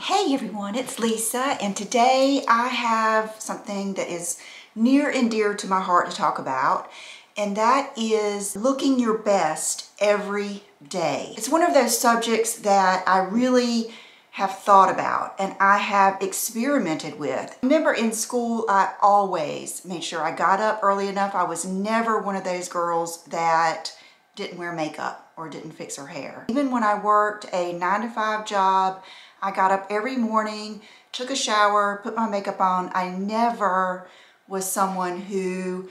Hey everyone, it's Lisa, and today I have something that is near and dear to my heart to talk about, and that is looking your best every day. It's one of those subjects that I really have thought about and I have experimented with. Remember in school, I always made sure I got up early enough. I was never one of those girls that didn't wear makeup or didn't fix her hair. Even when I worked a 9-to-5 job, I got up every morning, took a shower, put my makeup on. I never was someone who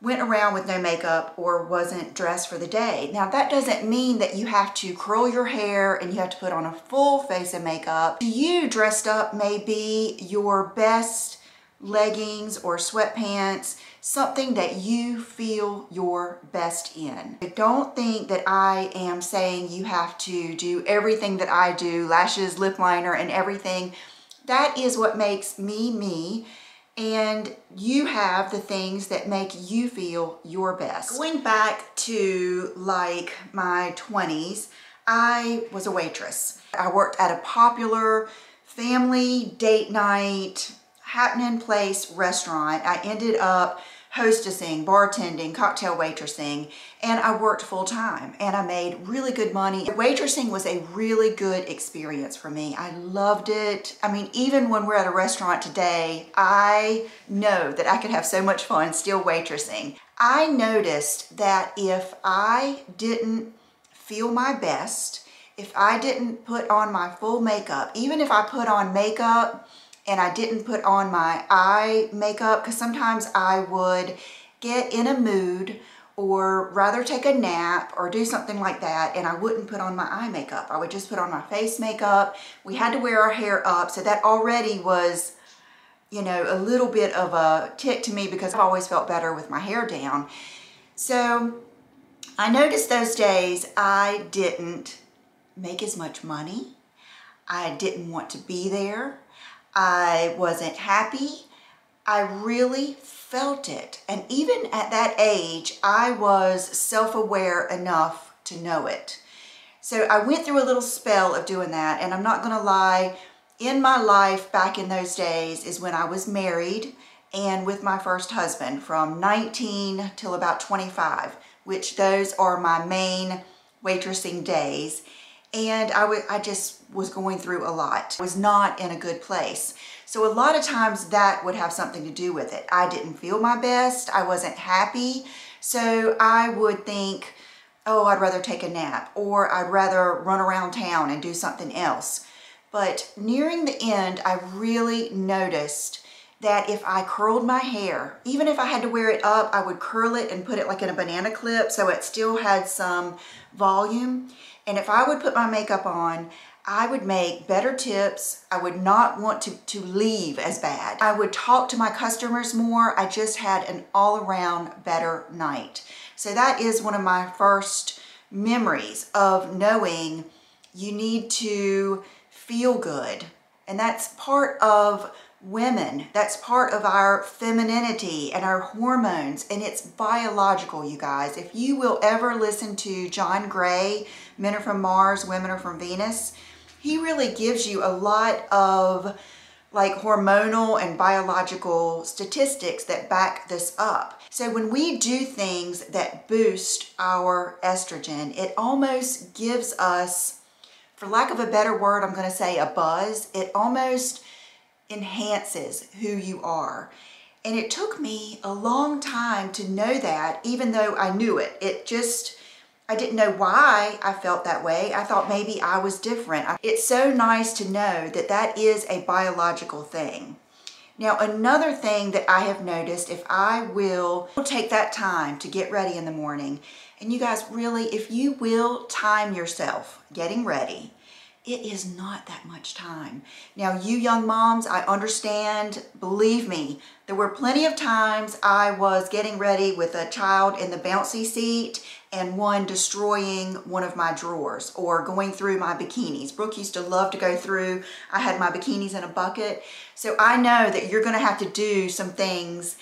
went around with no makeup or wasn't dressed for the day. Now that doesn't mean that you have to curl your hair and you have to put on a full face of makeup. To you, dressed up may be your best leggings or sweatpants, something that you feel your best in. I don't think that I am saying you have to do everything that I do, lashes, lip liner, and everything. That is what makes me me, and you have the things that make you feel your best. Going back to like my 20s, I was a waitress. I worked at a popular family date night, happening place restaurant. I ended up hostessing, bartending, cocktail waitressing, and I worked full time and I made really good money. Waitressing was a really good experience for me. I loved it. I mean, even when we're at a restaurant today, I know that I could have so much fun still waitressing. I noticed that if I didn't feel my best, if I didn't put on my full makeup, even if I put on makeup and I didn't put on my eye makeup, because sometimes I would get in a mood or rather take a nap or do something like that, and I wouldn't put on my eye makeup. I would just put on my face makeup. We had to wear our hair up, so that already was, you know, a little bit of a tick to me because I've always felt better with my hair down. So I noticed those days I didn't make as much money. I didn't want to be there. I wasn't happy. I really felt it. And even at that age, I was self-aware enough to know it. So I went through a little spell of doing that, and I'm not gonna lie, in my life back in those days is when I was married and with my first husband from 19 till about 25, which those are my main waitressing days. And I just was going through a lot. I was not in a good place. So a lot of times that would have something to do with it. I didn't feel my best. I wasn't happy. So I would think, oh, I'd rather take a nap, or I'd rather run around town and do something else. But nearing the end, I really noticed that if I curled my hair, even if I had to wear it up, I would curl it and put it like in a banana clip so it still had some volume. And if I would put my makeup on, I would make better tips. I would not want to leave as bad. I would talk to my customers more. I just had an all-around better night. So that is one of my first memories of knowing you need to feel good. And that's part of women. That's part of our femininity and our hormones, and it's biological, you guys. If you will ever listen to John Gray, Men Are From Mars, Women Are From Venus, he really gives you a lot of like hormonal and biological statistics that back this up. So when we do things that boost our estrogen, it almost gives us, for lack of a better word, I'm going to say a buzz. It almost enhances who you are. And it took me a long time to know that, even though I knew it. I didn't know why I felt that way. I thought maybe I was different. It's so nice to know that that is a biological thing. Now, another thing that I have noticed, if I will take that time to get ready in the morning, and you guys really, if you will time yourself getting ready, it is not that much time. Now, you young moms, I understand, believe me, there were plenty of times I was getting ready with a child in the bouncy seat and one destroying one of my drawers or going through my bikinis. Brooke used to love to go through, I had my bikinis in a bucket. So I know that you're gonna have to do some things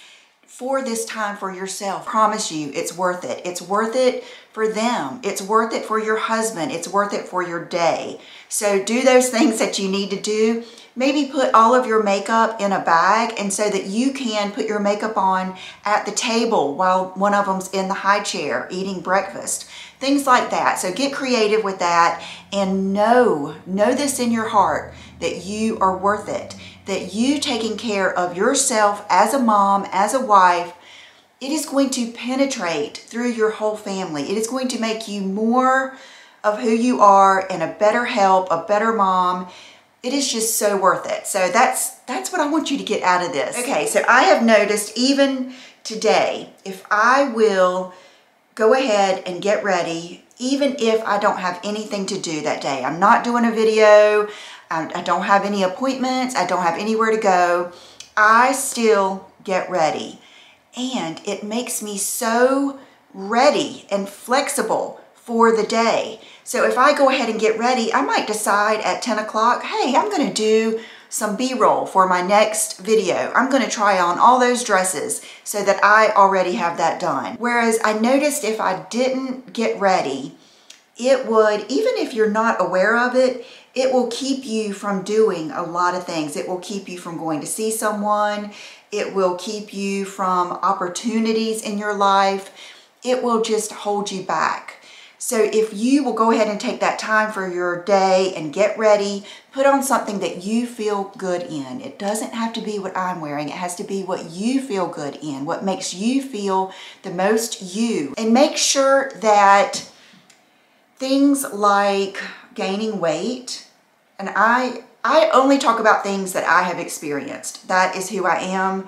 for this time for yourself. I promise you, it's worth it. It's worth it for them. It's worth it for your husband. It's worth it for your day. So do those things that you need to do. Maybe put all of your makeup in a bag, and so that you can put your makeup on at the table while one of them's in the high chair eating breakfast. Things like that. So get creative with that, and know this in your heart, that you are worth it. That you taking care of yourself as a mom, as a wife, it is going to penetrate through your whole family. It is going to make you more of who you are and a better help, a better mom. It is just so worth it. So that's what I want you to get out of this. Okay, so I have noticed even today, if I will go ahead and get ready, even if I don't have anything to do that day, I'm not doing a video, I don't have any appointments, I don't have anywhere to go, I still get ready. And it makes me so ready and flexible for the day. So if I go ahead and get ready, I might decide at 10 o'clock, hey, I'm gonna do some B-roll for my next video. I'm gonna try on all those dresses so that I already have that done. Whereas I noticed if I didn't get ready, it would, even if you're not aware of it, it will keep you from doing a lot of things. It will keep you from going to see someone. It will keep you from opportunities in your life. It will just hold you back. So if you will go ahead and take that time for your day and get ready, put on something that you feel good in. It doesn't have to be what I'm wearing. It has to be what you feel good in, what makes you feel the most you. And make sure that things like gaining weight, and I only talk about things that I have experienced. That is who I am.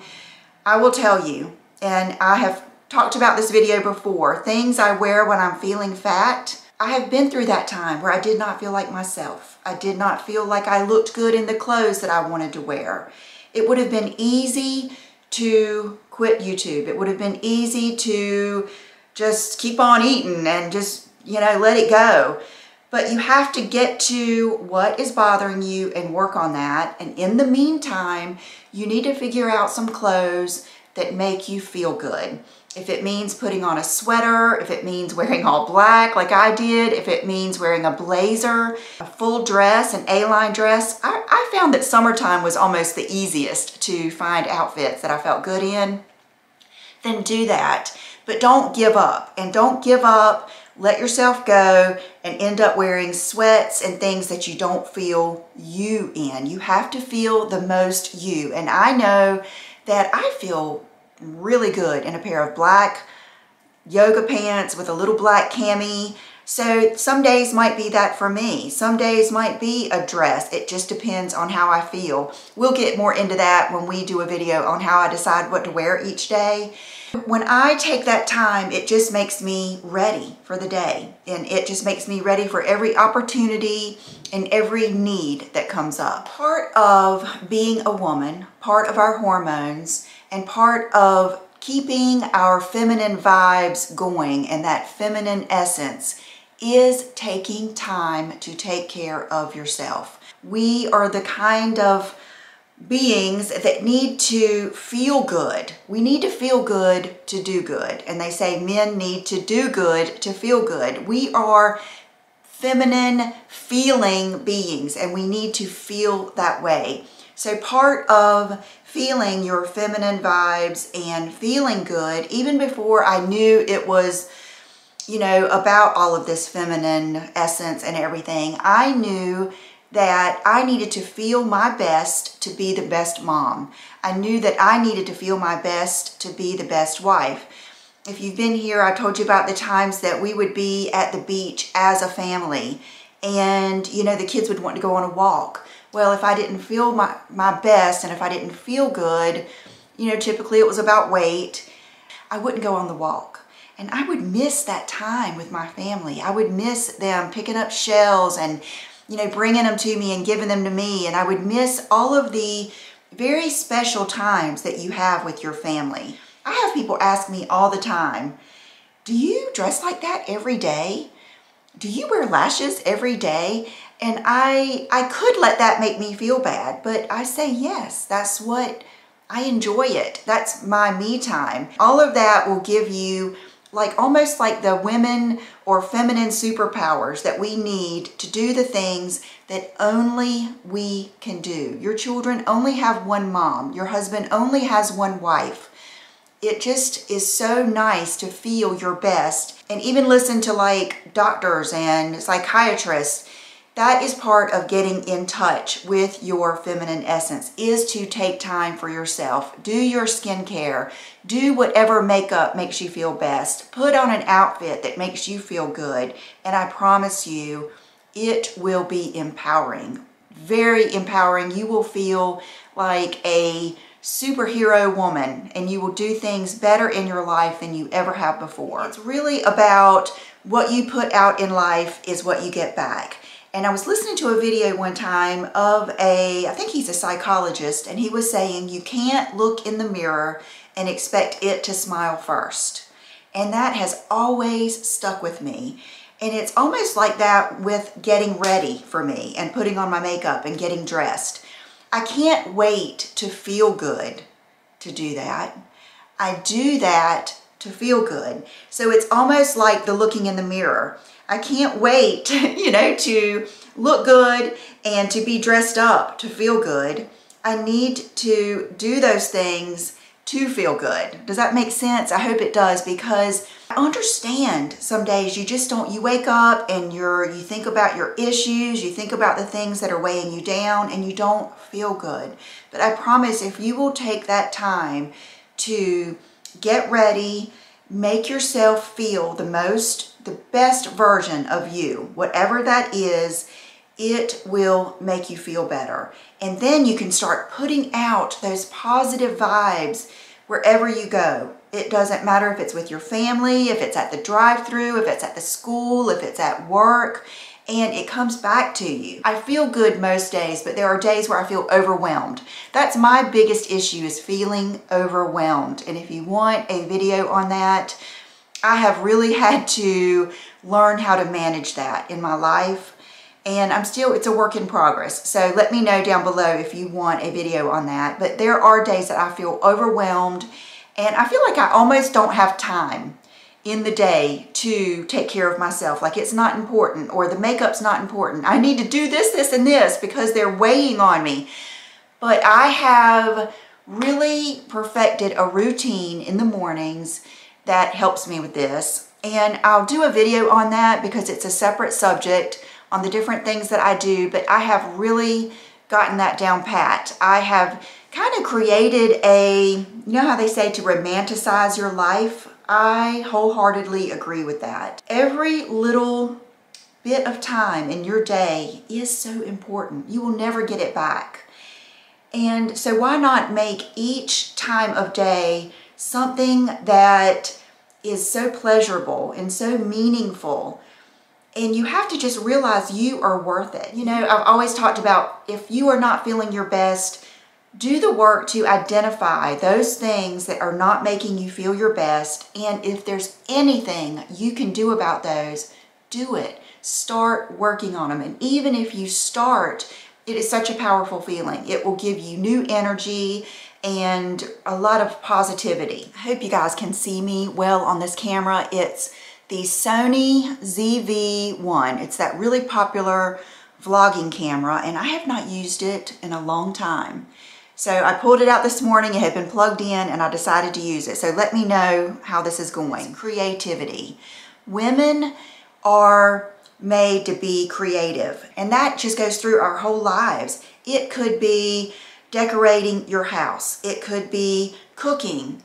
I will tell you, and I have talked about this video before, things I wear when I'm feeling fat. I have been through that time where I did not feel like myself. I did not feel like I looked good in the clothes that I wanted to wear. It would have been easy to quit YouTube. It would have been easy to just keep on eating and just, let it go. But you have to get to what is bothering you and work on that. And in the meantime, you need to figure out some clothes that make you feel good. If it means putting on a sweater, if it means wearing all black like I did, if it means wearing a blazer, a full dress, an A-line dress, I found that summertime was almost the easiest to find outfits that I felt good in. Then do that. But don't give up. And don't give up. Let yourself go and end up wearing sweats and things that you don't feel you in. You have to feel the most you. And I know that I feel really good in a pair of black yoga pants with a little black cami. So some days might be that for me. Some days might be a dress. It just depends on how I feel. We'll get more into that when we do a video on how I decide what to wear each day. When I take that time, it just makes me ready for the day. And it just makes me ready for every opportunity and every need that comes up. Part of being a woman, part of our hormones, and part of keeping our feminine vibes going and that feminine essence is taking time to take care of yourself. We are the kind of beings that need to feel good. We need to feel good to do good. And they say men need to do good to feel good. We are feminine feeling beings and we need to feel that way. So part of feeling your feminine vibes and feeling good, even before I knew it was, about all of this feminine essence and everything, I knew that I needed to feel my best to be the best mom. I knew that I needed to feel my best to be the best wife. If you've been here, I told you about the times that we would be at the beach as a family and, the kids would want to go on a walk. Well, if I didn't feel my best and if I didn't feel good, typically it was about weight, I wouldn't go on the walk. And I would miss that time with my family. I would miss them picking up shells and, bringing them to me and giving them to me. And I would miss all of the very special times that you have with your family. I have people ask me all the time, do you dress like that every day? Do you wear lashes every day? And I could let that make me feel bad, but I say yes, that's what I enjoy it. That's my me time. All of that will give you almost like the women or feminine superpowers that we need to do the things that only we can do. Your children only have one mom. Your husband only has one wife. It just is so nice to feel your best and even listen to doctors and psychiatrists. That is part of getting in touch with your feminine essence, is to take time for yourself. Do your skincare. Do whatever makeup makes you feel best. Put on an outfit that makes you feel good. And I promise you, it will be empowering. Very empowering. You will feel like a superhero woman, and you will do things better in your life than you ever have before. It's really about what you put out in life is what you get back. And I was listening to a video one time of I think he's a psychologist, and he was saying you can't look in the mirror and expect it to smile first. And that has always stuck with me. And it's almost like that with getting ready for me and putting on my makeup and getting dressed. I can't wait to feel good to do that. I do that to feel good. So it's almost like the looking in the mirror. I can't wait, to look good and to be dressed up to feel good. I need to do those things to feel good. Does that make sense? I hope it does, because I understand some days you wake up and you think about your issues, you think about the things that are weighing you down, and you don't feel good. But I promise, if you will take that time to get ready, make yourself feel the best version of you, whatever that is, it will make you feel better. And then you can start putting out those positive vibes wherever you go. It doesn't matter if it's with your family, if it's at the drive-thru, if it's at the school, if it's at work, and it comes back to you. I feel good most days, but there are days where I feel overwhelmed. That's my biggest issue, is feeling overwhelmed. And if you want a video on that, I have really had to learn how to manage that in my life. And it's a work in progress. So let me know down below if you want a video on that. But there are days that I feel overwhelmed, and I feel like I almost don't have time in the day to take care of myself. Like it's not important, or the makeup's not important. I need to do this, this, and this because they're weighing on me. But I have really perfected a routine in the mornings that helps me with this. And I'll do a video on that because it's a separate subject on the different things that I do, but I have really gotten that down pat. I have kind of created you know how they say to romanticize your life? I wholeheartedly agree with that. Every little bit of time in your day is so important. You will never get it back. And so why not make each time of day something that is so pleasurable and so meaningful? And you have to just realize you are worth it. I've always talked about, if you are not feeling your best, do the work to identify those things that are not making you feel your best. And if there's anything you can do about those, do it. Start working on them. And even if you start, it is such a powerful feeling. It will give you new energy and a lot of positivity. I hope you guys can see me well on this camera. It's the Sony ZV-1. It's that really popular vlogging camera, and I have not used it in a long time. So I pulled it out this morning. It had been plugged in, and I decided to use it. So let me know how this is going. Creativity. Women are made to be creative, and that just goes through our whole lives. It could be decorating your house. It could be cooking,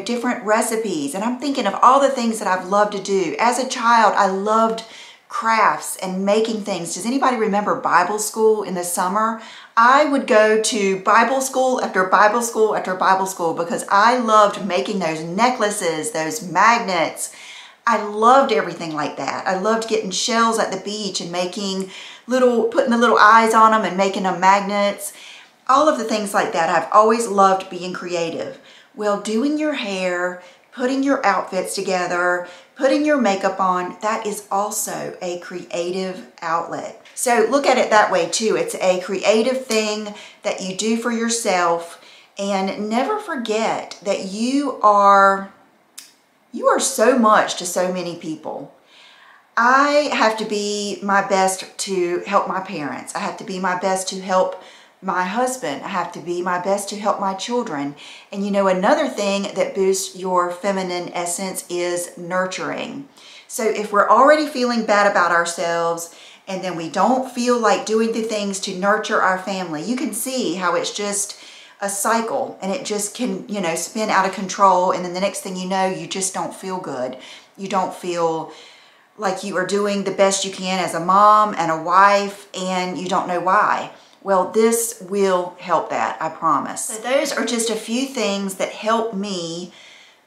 different recipes. And I'm thinking of all the things that I've loved to do. As a child, I loved crafts and making things. Does anybody remember Bible school in the summer? I would go to Bible school after Bible school after Bible school because I loved making those necklaces, those magnets. I loved everything like that. I loved getting shells at the beach and putting the little eyes on them and making them magnets. All of the things like that. I've always loved being creative. Well, doing your hair, putting your outfits together, putting your makeup on, that is also a creative outlet. So look at it that way too. It's a creative thing that you do for yourself, And never forget that you are so much to so many people. I have to be my best to help my parents. I have to be my best to help my husband. I have to be my best to help my children. And you know, another thing that boosts your feminine essence is nurturing. So if we're already feeling bad about ourselves and then we don't feel like doing the things to nurture our family, you can see how it's just a cycle and it just can, you know, spin out of control. And then the next thing you know, you just don't feel good. You don't feel like you are doing the best you can as a mom and a wife, and you don't know why. Well, this will help that, I promise. So those are just a few things that help me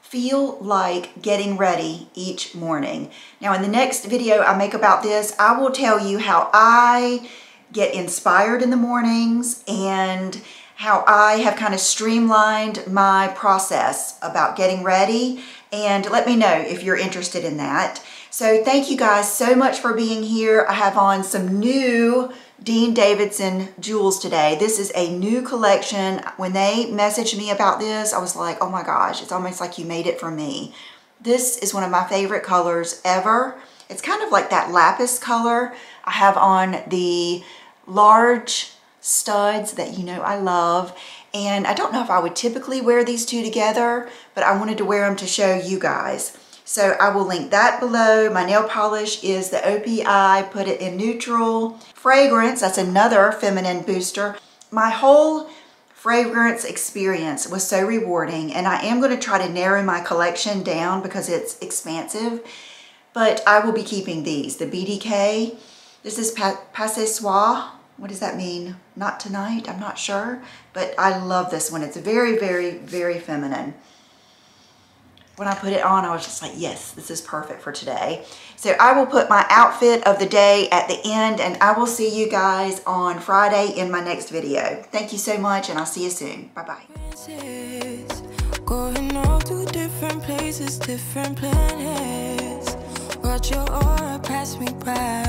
feel like getting ready each morning. Now, in the next video I make about this, I will tell you how I get inspired in the mornings and how I have kind of streamlined my process about getting ready. And let me know if you're interested in that. So thank you guys so much for being here. I have on some new Dean Davidson jewels today. This is a new collection. When they messaged me about this, I was like, oh my gosh, it's almost like you made it for me. This is one of my favorite colors ever. It's kind of like that lapis color. I have on the large studs that you know I love. And I don't know if I would typically wear these two together, but I wanted to wear them to show you guys. So I will link that below. My nail polish is the OPI, put it in neutral. Fragrance, that's another feminine booster. My whole fragrance experience was so rewarding, and I am going to try to narrow my collection down because it's expansive, but I will be keeping these. The BDK, this is Passe Soir. What does that mean? Not tonight? I'm not sure, but I love this one. It's very, very, very feminine. When I put it on, I was just like, yes, this is perfect for today. So I will put my outfit of the day at the end, and I will see you guys on Friday in my next video. Thank you so much, and I'll see you soon. Bye-bye. Going all to different places, different planets. Watch your aura pass me by.